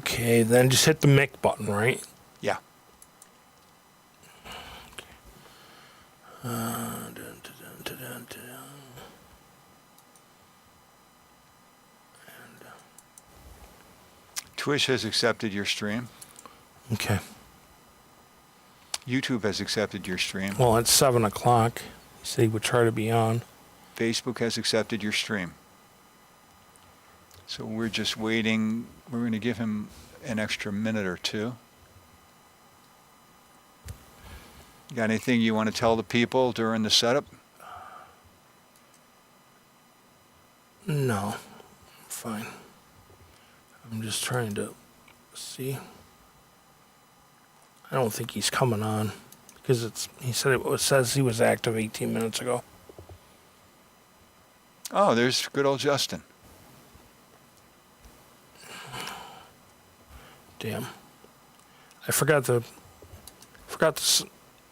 Okay, then just hit the Mick button, right? Yeah. Dun, dun, dun, dun, dun. Twitch has accepted your stream. Okay. YouTube has accepted your stream. Well, it's 7 o'clock. He said he would try to be on. Facebook has accepted your stream. So we're just waiting. We're going to give him an extra minute or two. Got anything you want to tell the people during the setup? No, I'm fine. I'm just trying to see. I don't think he's coming on because he said it says he was active 18 minutes ago. Oh, there's good old Justin. Damn. I forgot that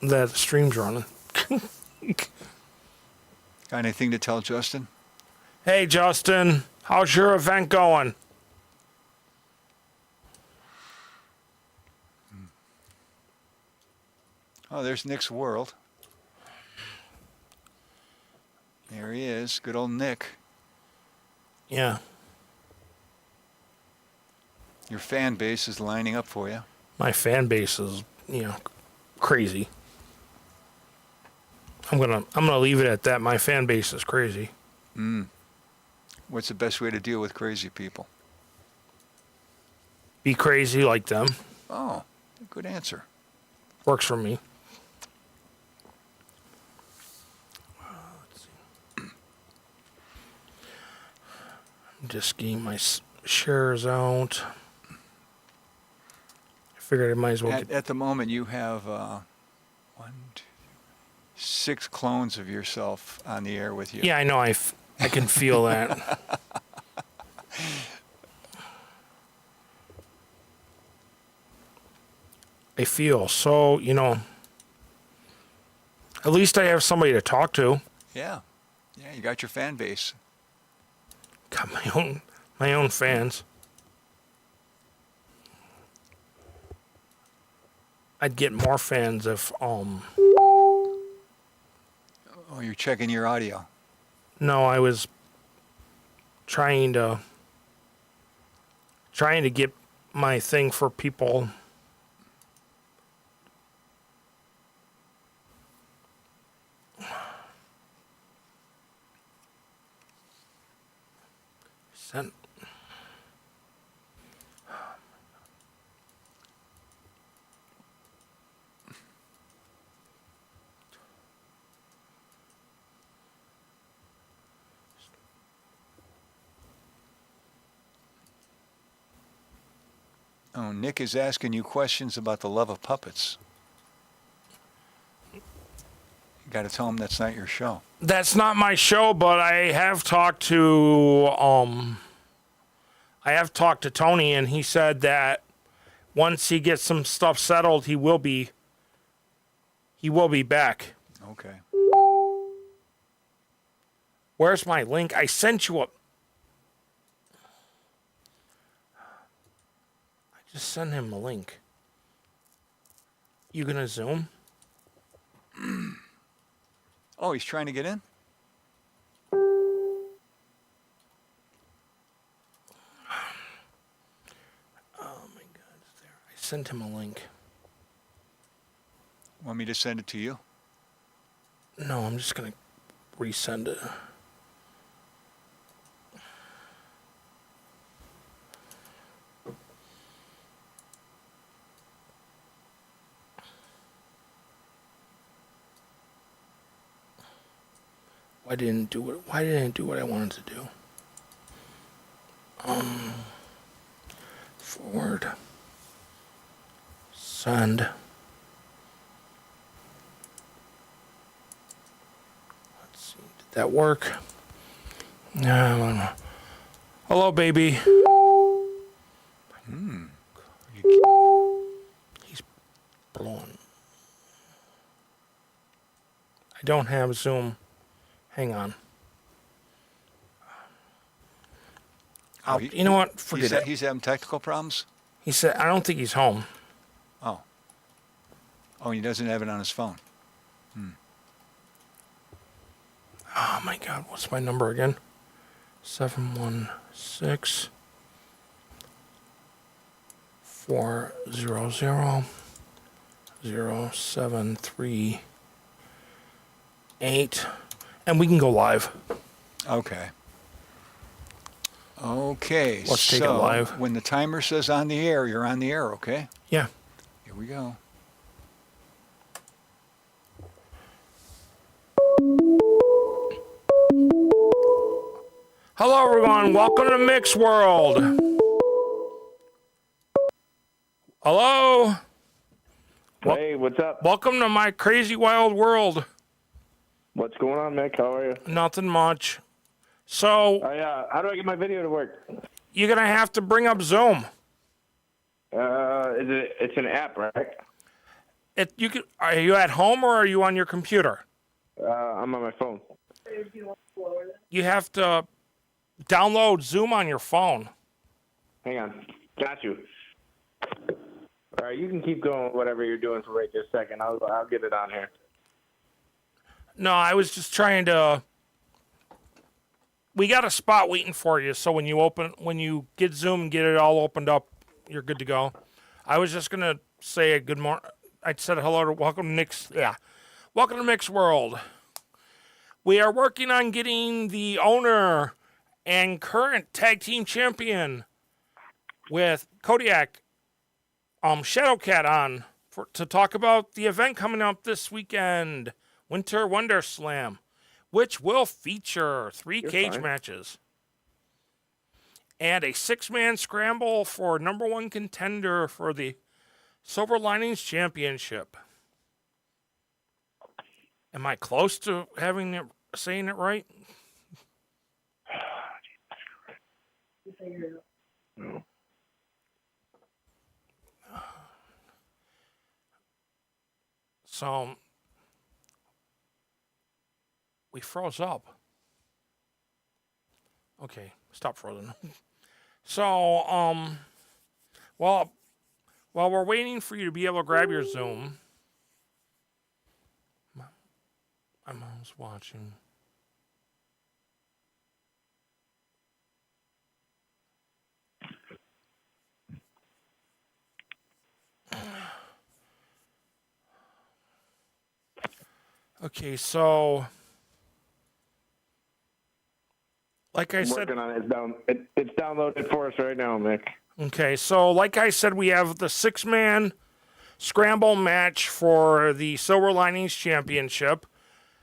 the stream's running. Got anything to tell Justin? Hey, Justin, how's your event going? Oh, there's Nick's World. There he is, good old Nick. Yeah. Your fan base is lining up for you. My fan base is, crazy. I'm gonna leave it at that. My fan base is crazy. What's the best way to deal with crazy people? Be crazy like them. Oh, good answer. Works for me. Let's see. I'm just getting my shares out. I figured I might as well At the moment, you have 6 clones of yourself on the air with you. Yeah, I know. I can feel that. I feel so, at least I have somebody to talk to. Yeah, you got your fan base. Got my own fans. I'd get more fans if Oh, you're checking your audio. no, I was trying to get my thing for people. Sent. Oh, Nick is asking you questions about the love of puppets. You got to tell him that's not your show. That's not my show, but I have talked to Tony, and he said that once he gets some stuff settled, he will be back. Okay. Where's my link? I sent you I just sent him a link. You gonna Zoom? Oh, he's trying to get in? Oh my God, it's there. I sent him a link. Want me to send it to you? No, I'm just gonna resend it. Why didn't it do what I wanted to do? Forward. Send. Let's see. Did that work? No, I don't know. Hello, baby. He's blowing. I don't have Zoom. Hang on. Oh, You know what? Forget it. He's having technical problems? He said, I don't think he's home. Oh. Oh, he doesn't have it on his phone. Oh my God, what's my number again? 716 400 0738. And we can go live. Okay. Okay. Let's take it live. When the timer says on the air, you're on the air, okay? Yeah. Here we go. Hello, everyone. Welcome to Mick's World. Hello. Hey, what's up? Welcome to my crazy wild world. What's going on, Mick? How are you? Nothing much. So How do I get my video to work? you're gonna have to bring up Zoom. It's an app, right? Are you at home or are you on your computer? I'm on my phone. You have to download Zoom on your phone. Hang on. Got you. All right, you can keep going whatever you're doing for right this second. I'll get it on here. No, I was just trying to. We got a spot waiting for you, so when you get Zoom and get it all opened up, you're good to go. I was just gonna say a good morning. I said hello to welcome to Mick's. Yeah, welcome to Mick's World. We are working on getting the owner and current tag team champion with Kodiak, ShadoKat on to talk about the event coming up this weekend, Winter Wonder Slam, which will feature 3 cage matches and a 6-man scramble for number 1 contender for the Silver Linings Championship. Am I close to saying it right? No. So we froze up. Okay, stop frozen. So, while we're waiting for you to be able to grab your Zoom, my mom's watching. Okay, so like I said, working on it. It's downloaded for us right now, Mick. okay, so like I said, we have the 6-man scramble match for the Silver Linings Championship,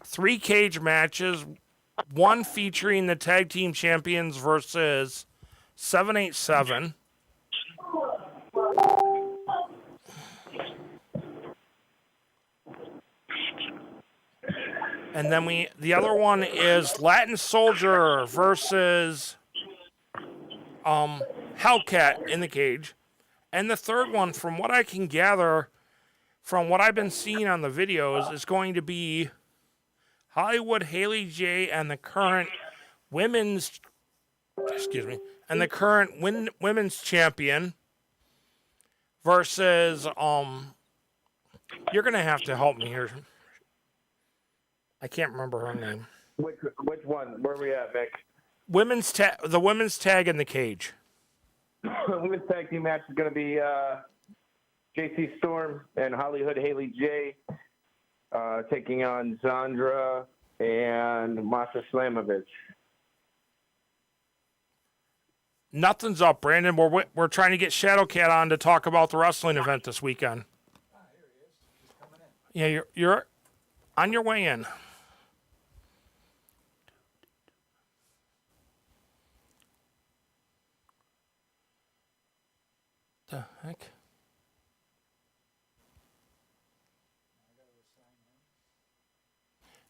3 cage matches, 1 featuring the tag team champions versus 787. And then the other one is Latin Soldier versus Hellcat in the cage. And the third one, from what I can gather, from what I've been seeing on the videos, is going to be Hollywood Haley J and the current women's champion versus you're gonna have to help me here. I can't remember her name. Which one? Where are we at, Mick? The women's tag in the cage. The women's tag team match is going to be JC Storm and Hollywood Haley J taking on Zandra and Masha Slamovich. Nothing's up, Brandon. We're trying to get ShadoKat on to talk about the wrestling event this weekend. Ah, here he is. He's coming in. Yeah, you're on your way in. The heck?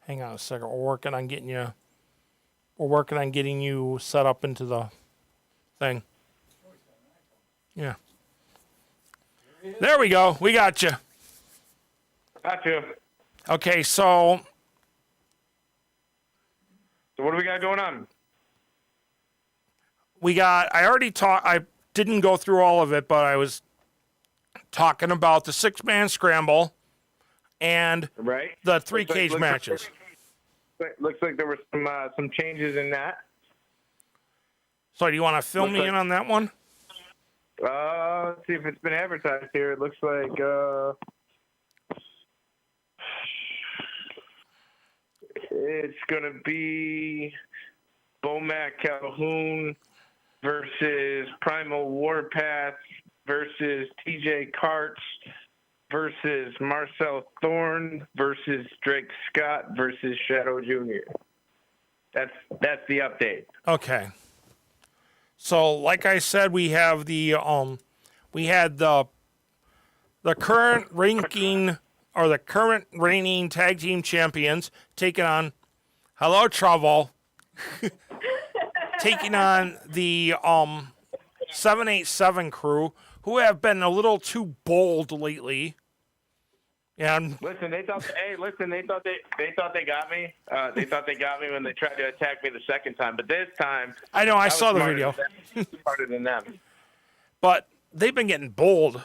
Hang on a second. We're working on getting you set up into the thing. Yeah. There we go. We got you. Got you. Okay, so So what do we got going on? I didn't go through all of it, but I was talking about the 6-man scramble and Right. the 3 cage matches. Looks like there were some changes in that. So do you want to fill me in on that one? Let's see if it's been advertised here. It looks like it's gonna be Bomac Calhoun versus Primal Warpath versus TJ Karts versus Marcel Thorne versus Drake Scott versus Shadow Jr. That's the update. Okay. So, like I said, we have we had the current ranking or the current reigning tag team champions taking on Hello Trouble, taking on the 787 crew, who have been a little too bold lately. And Listen, they thought they got me. They thought they got me when they tried to attack me the second time. But this time, I know I was saw the smarter video, than them. Smarter than them. but they've been getting bold.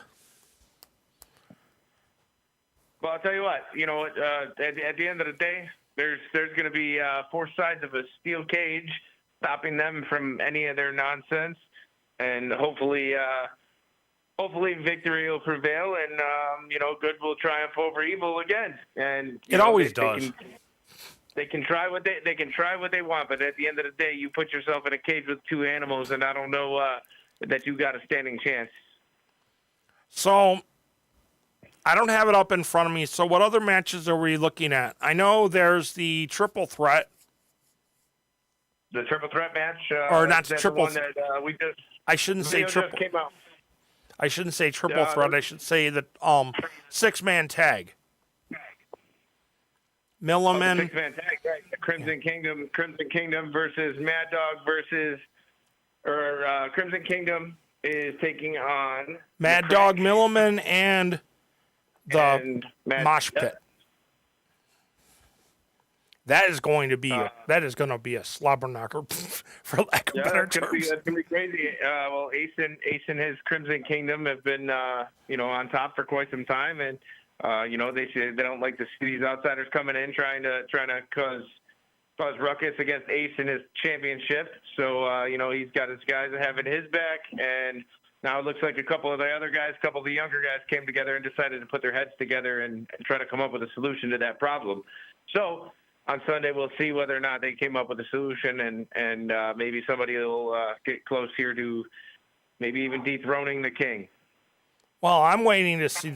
Well, I'll tell you what. You know, at the end of the day, there's going to be 4 sides of a steel cage stopping them from any of their nonsense, and hopefully victory will prevail, and good will triumph over evil again. And It always does. They can try what they want, but at the end of the day, you put yourself in a cage with 2 animals, and I don't know that you got a standing chance. So, I don't have it up in front of me. So, what other matches are we looking at? I know there's the triple threat. The triple threat match, Or not that's triple the one that we just. I shouldn't say video just triple. came out. I shouldn't say triple threat. I should say the 6-man tag. Milliman. 6-man tag, right? Crimson Kingdom versus Mad Dog Crimson Kingdom is taking on Mad Dog, Milliman, and the Mosh Pit. That is going to be a slobber knocker, for lack of better terms. That's gonna be crazy. Well, Ace and his Crimson Kingdom have been on top for quite some time, and they don't like to see these outsiders coming in trying to cause ruckus against Ace in his championship. So he's got his guys having his back, and now it looks like a couple of the younger guys came together and decided to put their heads together and try to come up with a solution to that problem. So on Sunday, we'll see whether or not they came up with a solution, and maybe somebody will get close here to maybe even dethroning the king. Well, I'm waiting for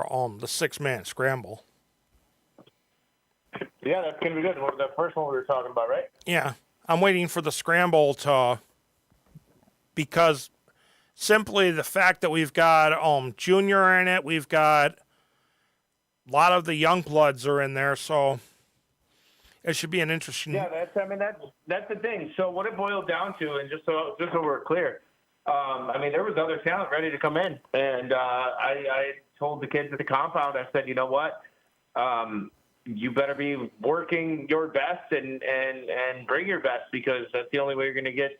the 6-man scramble. Yeah, that's gonna be good. The first one we were talking about, right? Yeah, I'm waiting for the scramble because simply the fact that we've got Junior in it, we've got a lot of the young bloods are in there, so it should be an interesting. Yeah, that's the thing. So what it boiled down to, and just so we're clear, there was other talent ready to come in, and I told the kids at the compound, I said, you know what, you better be working your best and bring your best, because that's the only way you're going to get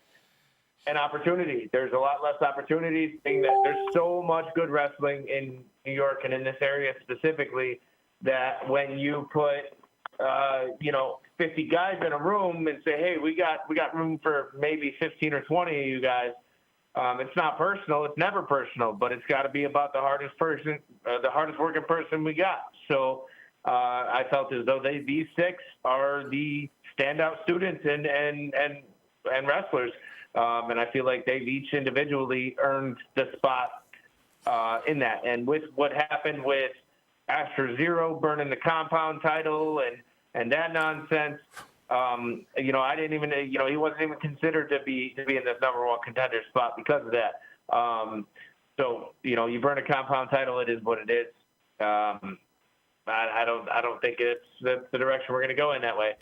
an opportunity. There's a lot less opportunities. There's so much good wrestling in New York and in this area specifically that when you put 50 guys in a room and say, hey, we got room for maybe 15 or 20 of you guys. It's not personal. It's never personal, but it's got to be about the hardest working person we got. So I felt as though these 6 are the standout students and wrestlers. And I feel like they've each individually earned the spot in that. And with what happened with Astro Zero burning the compound title and that nonsense, I didn't even, he wasn't even considered to be in this number 1 contender spot because of that. So you burn a compound title, it is what it is. I don't think that's the direction we're going to go in that way.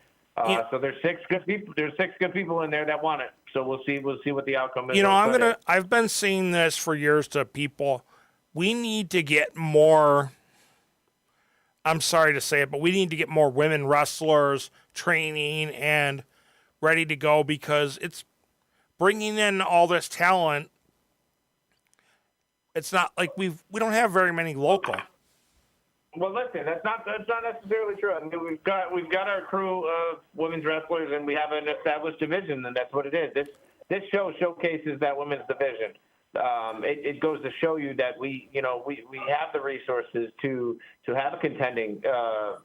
So there's 6 good people. There's 6 good people in there that want it. So we'll see what the outcome is. I've been saying this for years to people. We need to get more. I'm sorry to say it, but we need to get more women wrestlers training and ready to go, because it's bringing in all this talent it's not like we don't have very many local. Well, listen, that's not necessarily true. I mean, we've got our crew of women's wrestlers, and we have an established division, and that's what it is. This show showcases that women's division. It goes to show you that we have the resources to have a contending, have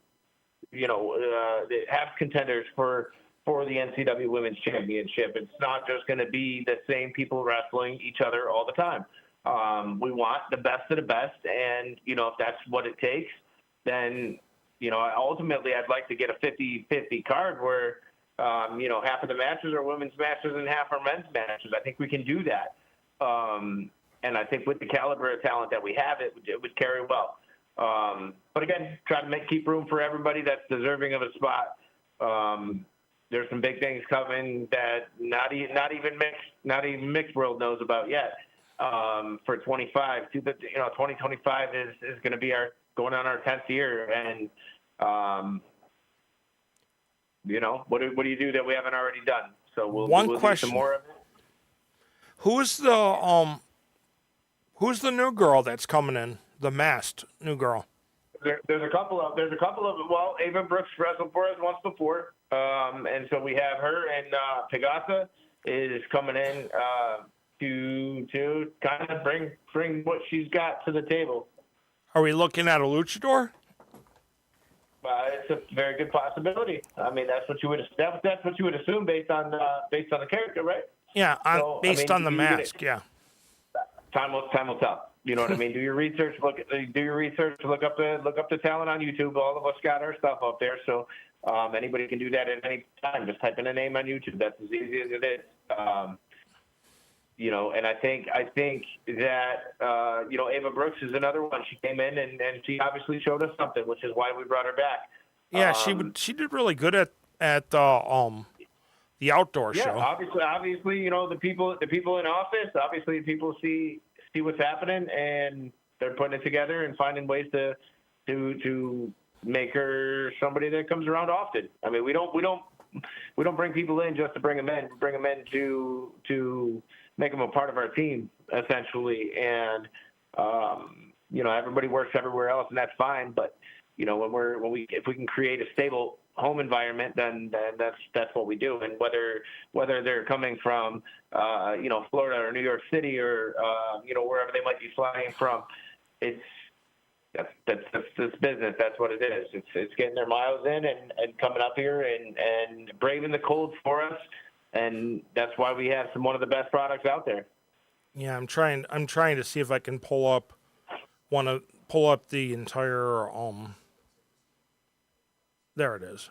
contenders for the NCW Women's Championship. It's not just going to be the same people wrestling each other all the time. We want the best of the best, and if that's what it takes, then ultimately I'd like to get a 50-50 card where half of the matches are women's matches and half are men's matches. I think we can do that, and I think with the caliber of talent that we have, it would carry well. But again, try to keep room for everybody that's deserving of a spot. There's some big things coming that not even Mick's world knows about yet. For 25, 2025 is going to be going on our 10th year, and what do you do that we haven't already done? So we'll do some more of it. Who's the new girl that's coming in? The masked new girl. There's a couple of well, Ava Brooks wrestled for us once before, and so we have her, and Pegasa is coming in to kind of bring what she's got to the table. Are we looking at a luchador? It's a very good possibility. I mean, that's what you would assume based on the character, right? Yeah, based on the mask. Yeah. Time will tell. You know what I mean? Do your research. Look up the talent on YouTube. All of us got our stuff up there, so anybody can do that at any time. Just type in a name on YouTube. That's as easy as it is. And I think that Ava Brooks is another one. She came in and she obviously showed us something, which is why we brought her back. Yeah, she did really good at the outdoor show. Yeah, obviously, the people in office, obviously people see what's happening, and they're putting it together and finding ways to make her somebody that comes around often. I mean, we don't bring people in just to bring them in. We bring them in to make them a part of our team, essentially. And everybody works everywhere else, and that's fine. But if we can create a stable home environment, then that's what we do. And whether they're coming from Florida or New York City or wherever they might be flying from, that's this business. That's what it is. It's getting their miles in and coming up here and braving the cold for us. And that's why we have one of the best products out there. Yeah, I'm trying to see if I can pull up the entire there it is.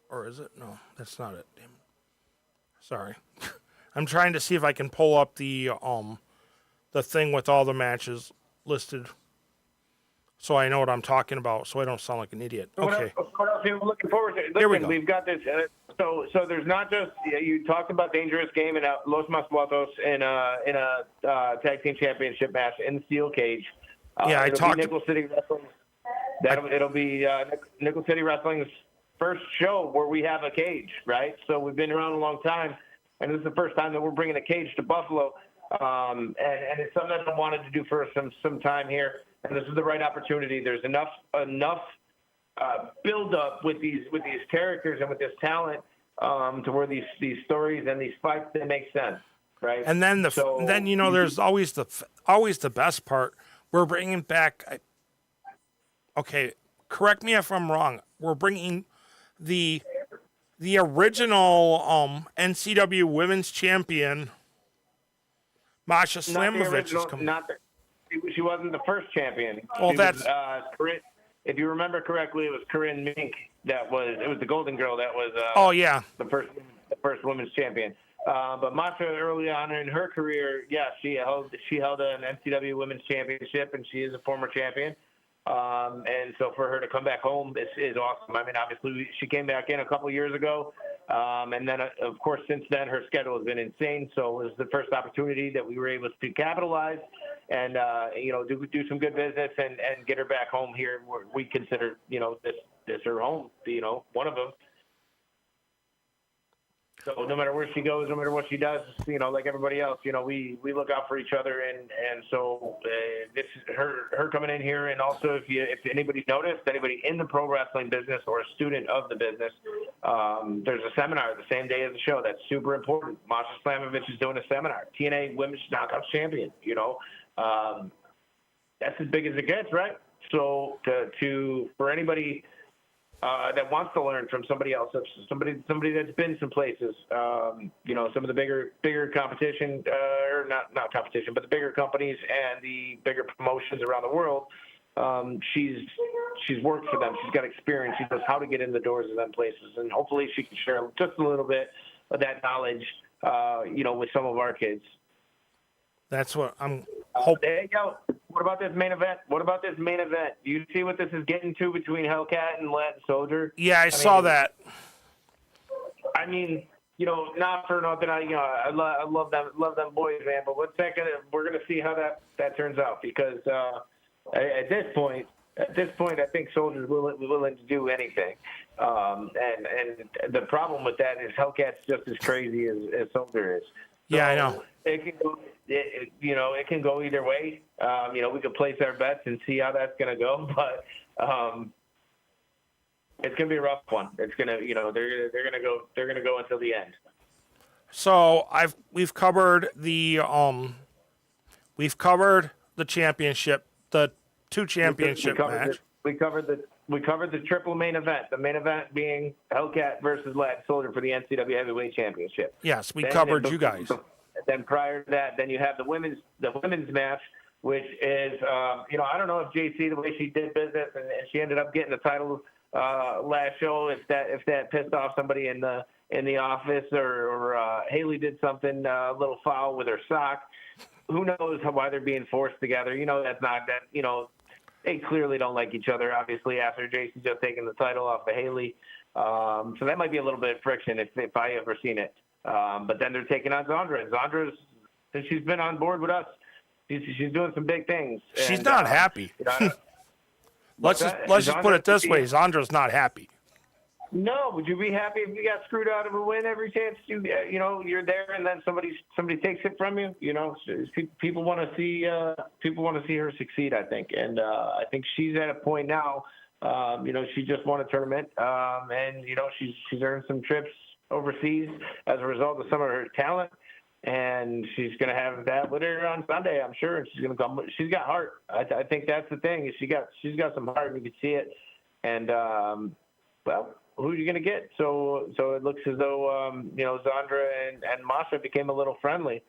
Or is it? No, that's not it. Damn it. Sorry. I'm trying to see if I can pull up the thing with all the matches listed, so I know what I'm talking about, so I don't sound like an idiot. Okay. What else are you looking forward to? Listen, Here we go. We've got this. So there's not just you talked about Dangerous Game and Los Masmuertos in a tag team championship match in the steel cage. Yeah, I talked. Nickel City Wrestling. It'll be Nickel City Wrestling's first show where we have a cage, right? So we've been around a long time, and this is the first time that we're bringing a cage to Buffalo. And it's something that I wanted to do for some time here, and this is the right opportunity. There's enough build up with these characters and with this talent to where these stories and these fights, they make sense, right? And then there's always the best part. We're bringing back. Okay, correct me if I'm wrong. We're bringing the original NCW Women's Champion. Masha Slamovich is coming. She wasn't the first champion. Well, if you remember correctly, it was Corinne Mink it was the Golden Girl that was. The first women's champion. But Masha, early on in her career, she held an NCW Women's Championship, and she is a former champion. And so for her to come back home is awesome. I mean, obviously she came back in a couple years ago. And then of course, since then her schedule has been insane. So it was the first opportunity that we were able to capitalize and, do some good business and get her back home here. We consider, this her home, one of them. So no matter where she goes, no matter what she does, like everybody else, we look out for each other, and so this her coming in here, and also if anybody noticed, anybody in the pro wrestling business or a student of the business, there's a seminar the same day as the show. That's super important. Masha Slamovich is doing a seminar. TNA Women's Knockout Champion. That's as big as it gets, right? So for anybody that wants to learn from somebody else, somebody that's been some places, some of the bigger competition, or not competition, but the bigger companies and the bigger promotions around the world. She's worked for them. She's got experience. She knows how to get in the doors of them places, and hopefully she can share just a little bit of that knowledge, with some of our kids. That's what I'm hoping. There you go. What about this main event? Do you see what this is getting to between Hellcat and Latin Soldier? Yeah, I saw that. I mean, not for nothing. I love them boys, man. But we're gonna see how that turns out, because at this point, I think Soldier's willing to do anything. And the problem with that is Hellcat's just as crazy as Soldier is. So yeah, I know. It can go either way. We could place our bets and see how that's going to go, but it's going to be a rough one. It's going to, they're going to go until the end. So we've covered the championship, the two championship match. We covered the triple main event. The main event being Hellcat versus Latin Soldier for the NCAA Heavyweight Championship. Yes, we covered you guys. Then prior to that, then you have the women's match, which is, I don't know if JC, the way she did business, and she ended up getting the title last show, if that pissed off somebody in the office, or Haley did something a little foul with her sock. Who knows why they're being forced together? That's not that. They clearly don't like each other, obviously, after JC just taking the title off of Haley. So that might be a little bit of friction if I ever seen it. But then they're taking on Zandra. Zandra's, since she's been on board with us, she's doing some big things. She's not happy. Let's just put it this way: Zandra's not happy. No, would you be happy if you got screwed out of a win every chance you're there, and then somebody takes it from you? People want to see her succeed, I think, and I think she's at a point now. She just won a tournament, and she's earned some trips overseas as a result of some of her talent, and she's going to have that with her on Sunday, I'm sure. And she's going to come. She's got heart. I think that's the thing. She's got some heart, and you can see it. And who are you going to get? So it looks as though Zandra and Masha became a little friendly,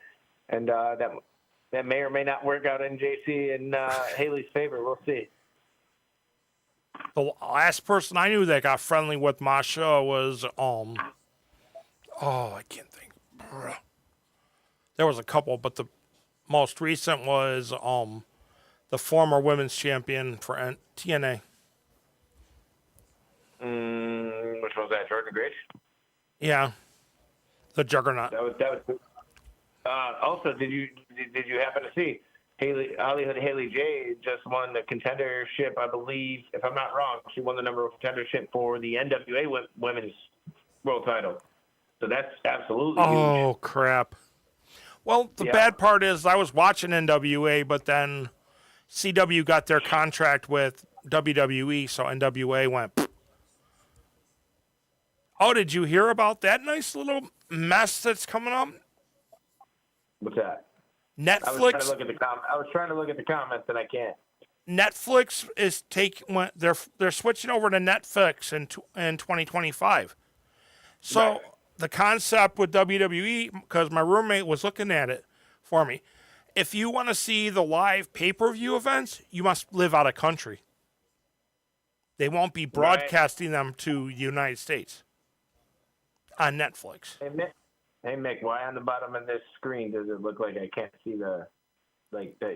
and that may or may not work out in JC and Haley's favor. We'll see. The last person I knew that got friendly with Masha was I can't think. There was a couple, but the most recent was the former women's champion for TNA. Which was that, Jordan Grace? Yeah, the Juggernaut. That was. Also, did you happen to see Hollywood Haley J just won the contendership? I believe, if I'm not wrong, she won the number of contendership for the NWA Women's World Title. So that's absolutely huge. Oh, crap. Well, the bad part is I was watching NWA, but then CW got their contract with WWE, so NWA went. Pfft. Oh, did you hear about that nice little mess that's coming up? What's that? Netflix. I was trying to look at the comments, and I can't. Netflix is they're switching over to Netflix in 2025. So. Right. The concept with WWE, because my roommate was looking at it for me, if you want to see the live pay-per-view events, you must live out of country. They won't be broadcasting them to the United States on Netflix. Hey Mick, why on the bottom of this screen does it look like I can't see that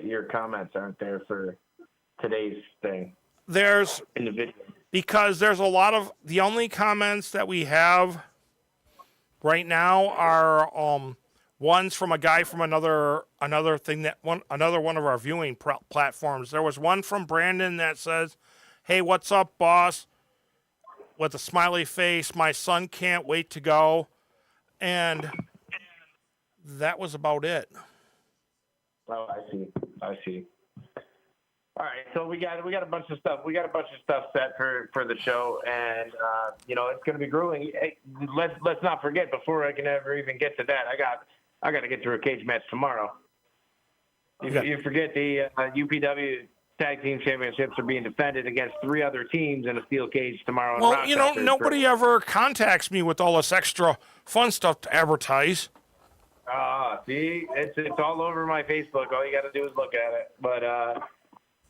your comments aren't there for today's thing? There's in the video. Because there's a lot of the only comments that we have right now are ones from a guy from another one of our viewing platforms. There was one from Brandon that says, "Hey, what's up, boss?" with a smiley face. "My son can't wait to go." And that was about it. Oh, I see. All right, so we got a bunch of stuff. We got a bunch of stuff set for the show, and it's going to be grueling. Hey, let's not forget, before I can ever even get to that, I got to get through a cage match tomorrow. You forget the UPW Tag Team Championships are being defended against 3 other teams in a steel cage tomorrow. in Rochester. Nobody ever contacts me with all this extra fun stuff to advertise. See, it's all over my Facebook. All you got to do is look at it. But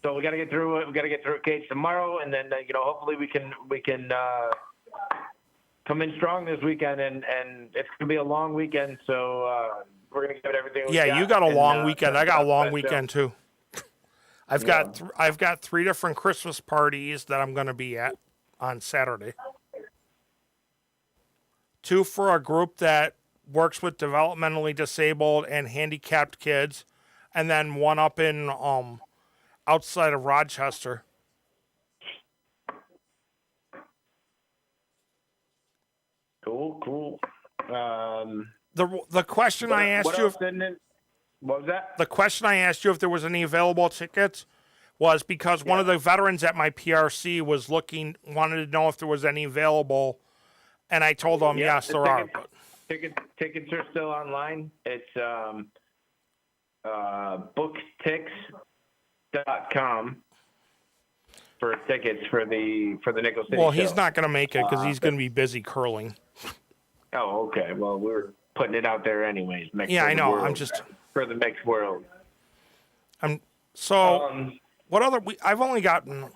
so we got to get through it. We got to get through a cage tomorrow, and then hopefully we can come in strong this weekend. And it's gonna be a long weekend, so we're gonna give it everything. You got a long weekend. I got a long weekend too. I've got 3 different Christmas parties that I'm gonna be at on Saturday. 2 for a group that works with developmentally disabled and handicapped kids, and then 1 up in outside of Rochester. Cool. The question I asked you, what was that? The question I asked you if there was any available tickets was because one of the veterans at my PRC wanted to know if there was any available, and I told him yes, there are. Tickets are still online. It's booktix.com for tickets for the Nickel City Well, show. he's not going to make it because he's going to be busy curling. Oh, okay. Well, we're putting it out there anyways. I know. I'm just for the mixed world. What other? We've only gotten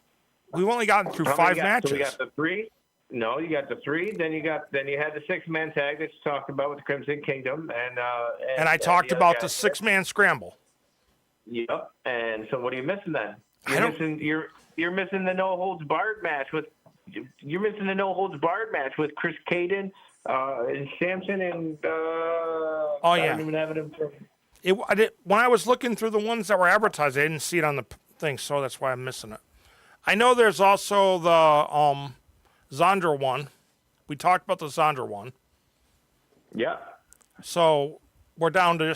through 5 matches. So we got the 3. No, you got the 3. Then you had the 6-man tag that you talked about with the Crimson Kingdom, and I talked about the 6-man scramble. Yep. And so, what are you missing then? You're missing the no holds barred match with. You're missing the no holds barred match with Chris Caden, and Samson, and I don't even have it in front. When I was looking through the ones that were advertised, I didn't see it on the thing, so that's why I'm missing it. I know there's also the Zondra one. We talked about the Zondra one. Yeah. So we're down to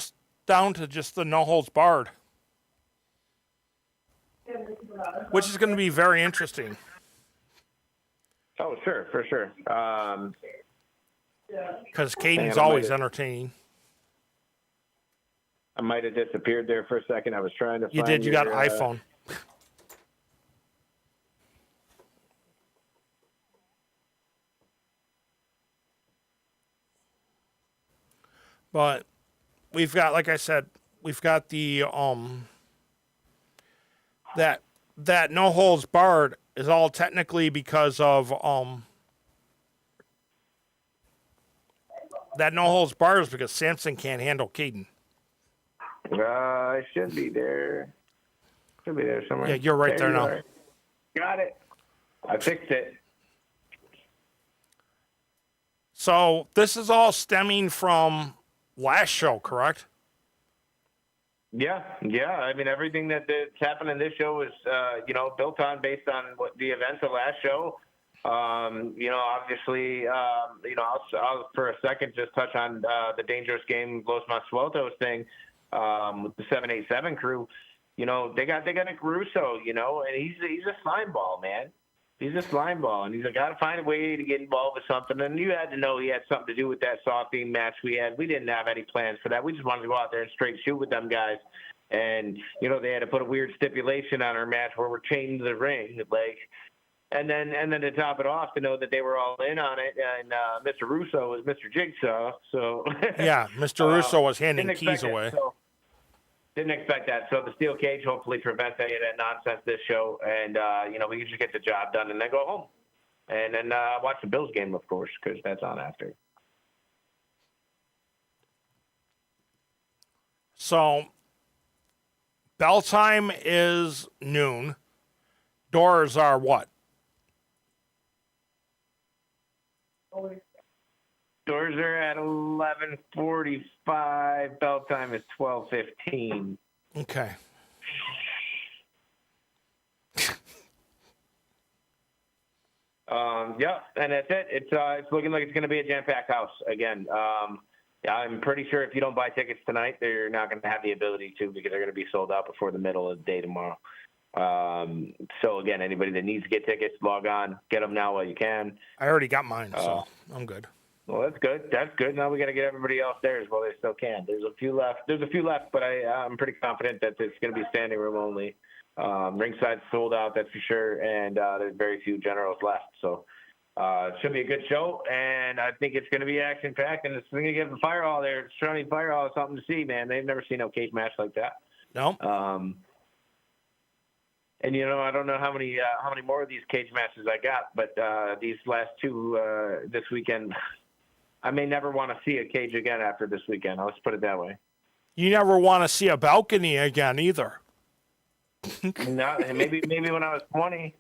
just the no holds barred, which is going to be very interesting. Oh, sure, for sure. Because Caden's always entertaining. I might have disappeared there for a second. I was trying to. You did. You got an iPhone. But we've got, like I said, we've got the that no holds barred is all technically because of that no holds barred is because Samson can't handle Caden. It should be there. Should be there somewhere. Yeah, you're right there now. Are. Got it. I fixed it. So this is all stemming from last show, correct? Yeah. I mean, everything that's happened in this show is, built on based on what the events of last show. Obviously, I'll for a second just touch on the Dangerous Game Los Mas Sueltos thing with the 787 crew. They got Nick Russo, and he's a slime ball, man. He's a slime ball, and he's got to find a way to get involved with something. And you had to know he had something to do with that soft team match we had. We didn't have any plans for that. We just wanted to go out there and straight shoot with them guys. And, they had to put a weird stipulation on our match where we're chained to the ring. And then to top it off, to know that they were all in on it, and Mr. Russo was Mr. Jigsaw. So yeah, Mr. Russo was handing keys away. Didn't expect that. So the steel cage hopefully prevents any of that nonsense this show, and we usually get the job done and then go home, and then watch the Bills game, of course, because that's on after. So bell time is noon. Doors are what? Doors are at 11:45. Bell time is 12:15. Okay. Yeah, and that's it. It's looking like it's going to be a jam-packed house again. I'm pretty sure if you don't buy tickets tonight, they're not going to have the ability to because they're going to be sold out before the middle of the day tomorrow. So again, anybody that needs to get tickets, log on, get them now while you can. I already got mine, so I'm good. Well, that's good. That's good. Now we got to get everybody else there as well. They still can. There's a few left, but I'm pretty confident that it's going to be standing room only. Ringside's sold out, that's for sure, and there's very few generals left. So it should be a good show, and I think it's going to be action-packed, and it's going to give the Fire Hall there, Shawnee Fire Hall, something to see, man. They've never seen a cage match like that. No. And I don't know how many more of these cage matches I got, but these last two this weekend, I may never want to see a cage again after this weekend. Let's put it that way. You never want to see a balcony again either. No, maybe when I was 20.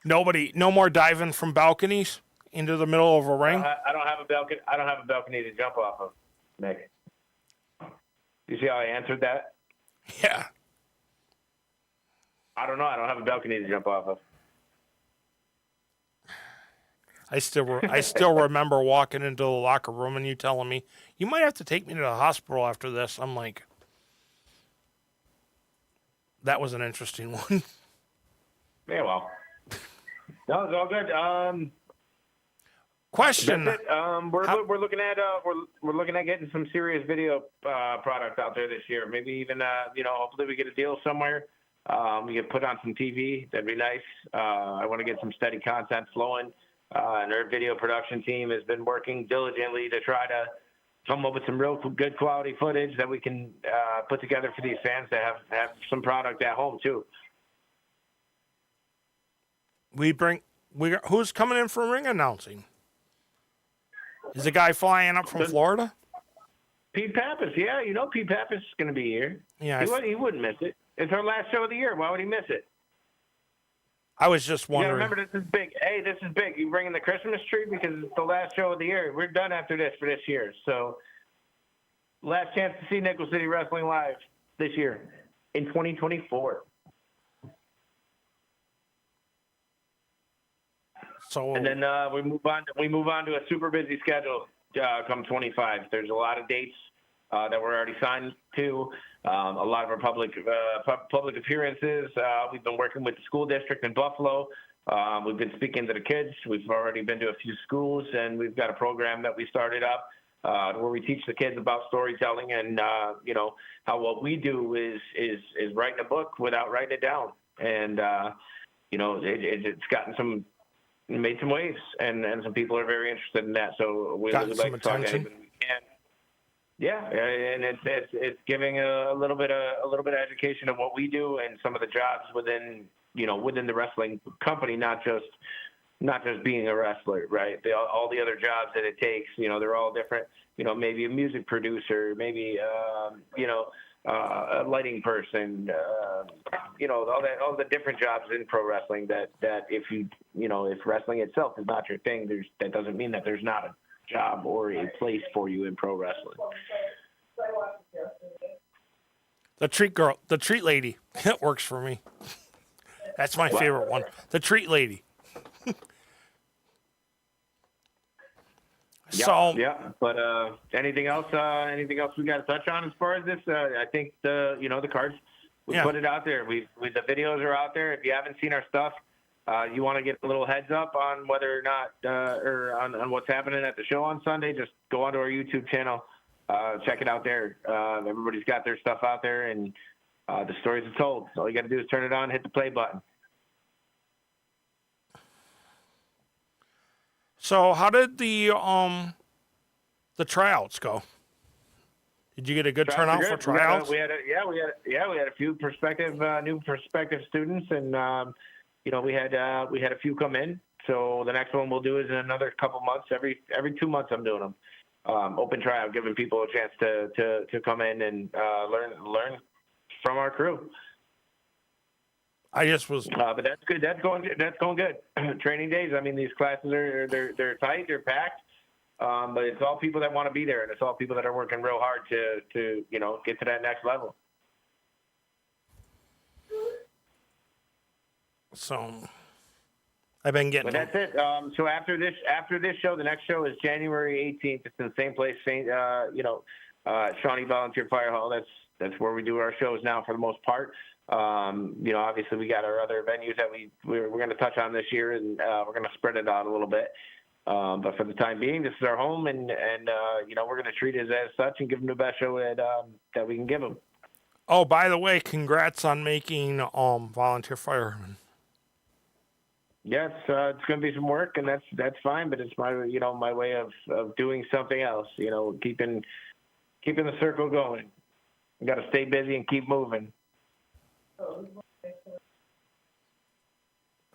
No more diving from balconies into the middle of a ring. I don't have a balcony. I don't have a balcony to jump off of, Mick. You see how I answered that? Yeah. I don't know. I don't have a balcony to jump off of. I still remember walking into the locker room and you telling me, you might have to take me to the hospital after this. I'm like, that was an interesting one. Yeah, well. No, it's all good. Question. That's it. We're looking at we're looking at getting some serious video product out there this year. Maybe even hopefully we get a deal somewhere. We can put on some TV. That'd be nice. I want to get some steady content flowing. And our video production team has been working diligently to try to come up with some real good quality footage that we can put together for these fans to have some product at home too. Who's coming in for ring announcing? Is the guy flying up from Florida? Pete Pappas, yeah, Pete Pappas is going to be here. Yeah, he wouldn't miss it. It's our last show of the year. Why would he miss it? I was just wondering. Yeah, remember, this is big. Hey, this is big. You bringing the Christmas tree because it's the last show of the year. We're done after this for this year. So, last chance to see Nickel City Wrestling live this year in 2024. So, and then we move on to a super busy schedule come 25. There's a lot of dates that we're already signed to. A lot of our public appearances. We've been working with the school district in Buffalo. We've been speaking to the kids. We've already been to a few schools, and we've got a program that we started up where we teach the kids about storytelling and how what we do is writing a book without writing it down. And it's gotten made some waves, and some people are very interested in that. So we'd like to talk to anybody we can. Yeah, and it's giving a little bit of education of what we do and some of the jobs within the wrestling company, not just being a wrestler, right? All the other jobs that it takes, they're all different. Maybe a music producer, maybe a lighting person, all the different jobs in pro wrestling that if wrestling itself is not your thing, that doesn't mean that there's not a job or a place for you in pro wrestling. The treat lady, it works for me. That's my favorite one. The treat lady. Yeah. But anything else? Anything else we got to touch on as far as this? I think the cards. We put it out there. The videos are out there. If you haven't seen our stuff, you want to get a little heads up on whether or not or on what's happening at the show on Sunday, just go onto our YouTube channel, check it out there. Everybody's got their stuff out there, and the stories are told. So all you got to do is turn it on, hit the play button. So how did the tryouts go? Did you get a good turnout for tryouts? We had a few new prospective students, and we had a few come in. So the next one we'll do is in another couple months. Every 2 months I'm doing them. Open tryout, giving people a chance to come in and learn from our crew. I just was. But that's good. That's going good. Training days. I mean, these classes they're tight. They're packed. But it's all people that want to be there, and it's all people that are working real hard to get to that next level. So, I've been getting But them. that's it. So after this show, the next show is January 18th. It's in the same place, Shawnee Volunteer Fire Hall. That's where we do our shows now for the most part. Obviously we got our other venues that we're going to touch on this year, and we're going to spread it out a little bit. But for the time being, this is our home, and we're going to treat it as such and give them the best show that we can give them. Oh, by the way, congrats on making volunteer firemen. Yes, it's going to be some work, and that's fine. But it's my way of doing something else. Keeping the circle going. You got to stay busy and keep moving.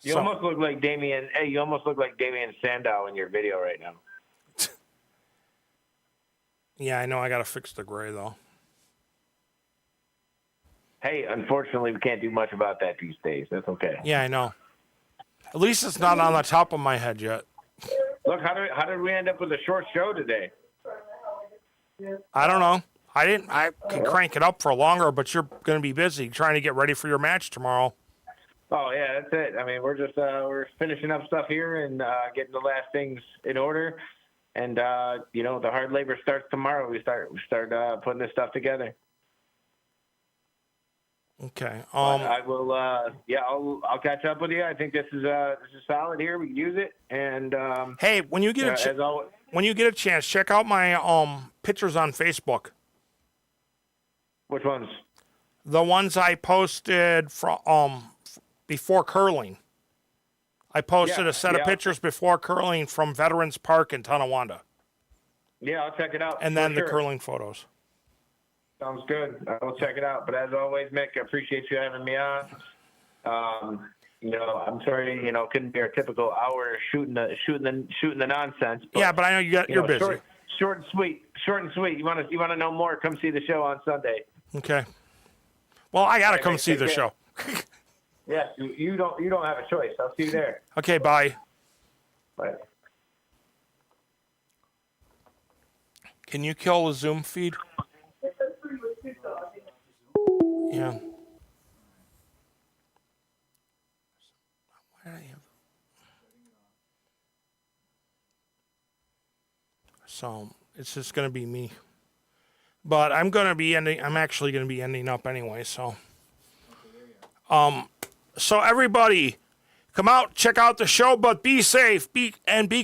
You almost look like Damien. Hey, you almost look like Damien Sandow in your video right now. Yeah, I know. I got to fix the gray though. Hey, unfortunately, we can't do much about that these days. That's okay. Yeah, I know. At least it's not on the top of my head yet. Look, how did we end up with a short show today? I don't know. I can crank it up for longer, but you're going to be busy trying to get ready for your match tomorrow. Oh yeah, that's it. I mean, we're just we're finishing up stuff here and getting the last things in order, and the hard labor starts tomorrow. We start putting this stuff together. Okay. I will. I'll catch up with you. I think this is solid here. We can use it. And hey, when you get a chance, check out my pictures on Facebook. Which ones? The ones I posted from before curling. I posted a set of pictures before curling from Veterans Park in Tonawanda. Yeah, I'll check it out. And then the curling photos. Sounds good. I'll check it out. But as always, Mick, I appreciate you having me on. I'm sorry, couldn't be our typical hour shooting the nonsense. But, yeah, but I know you're busy. Short and sweet. You want to know more? Come see the show on Sunday. Okay. Well, I gotta come see the show. Yes, you don't have a choice. I'll see you there. Okay, bye. Bye. Can you kill the Zoom feed? Yeah. Why did I have... So it's just gonna be me. But I'm actually gonna be ending up anyway, so. So everybody, come out, check out the show, but be safe, be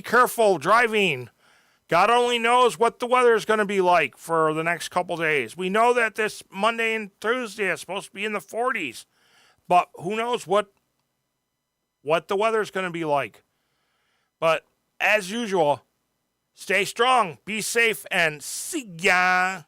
careful driving. God only knows what the weather is going to be like for the next couple days. We know that this Monday and Tuesday is supposed to be in the 40s, but who knows what the weather is going to be like. But as usual, stay strong, be safe, and see ya.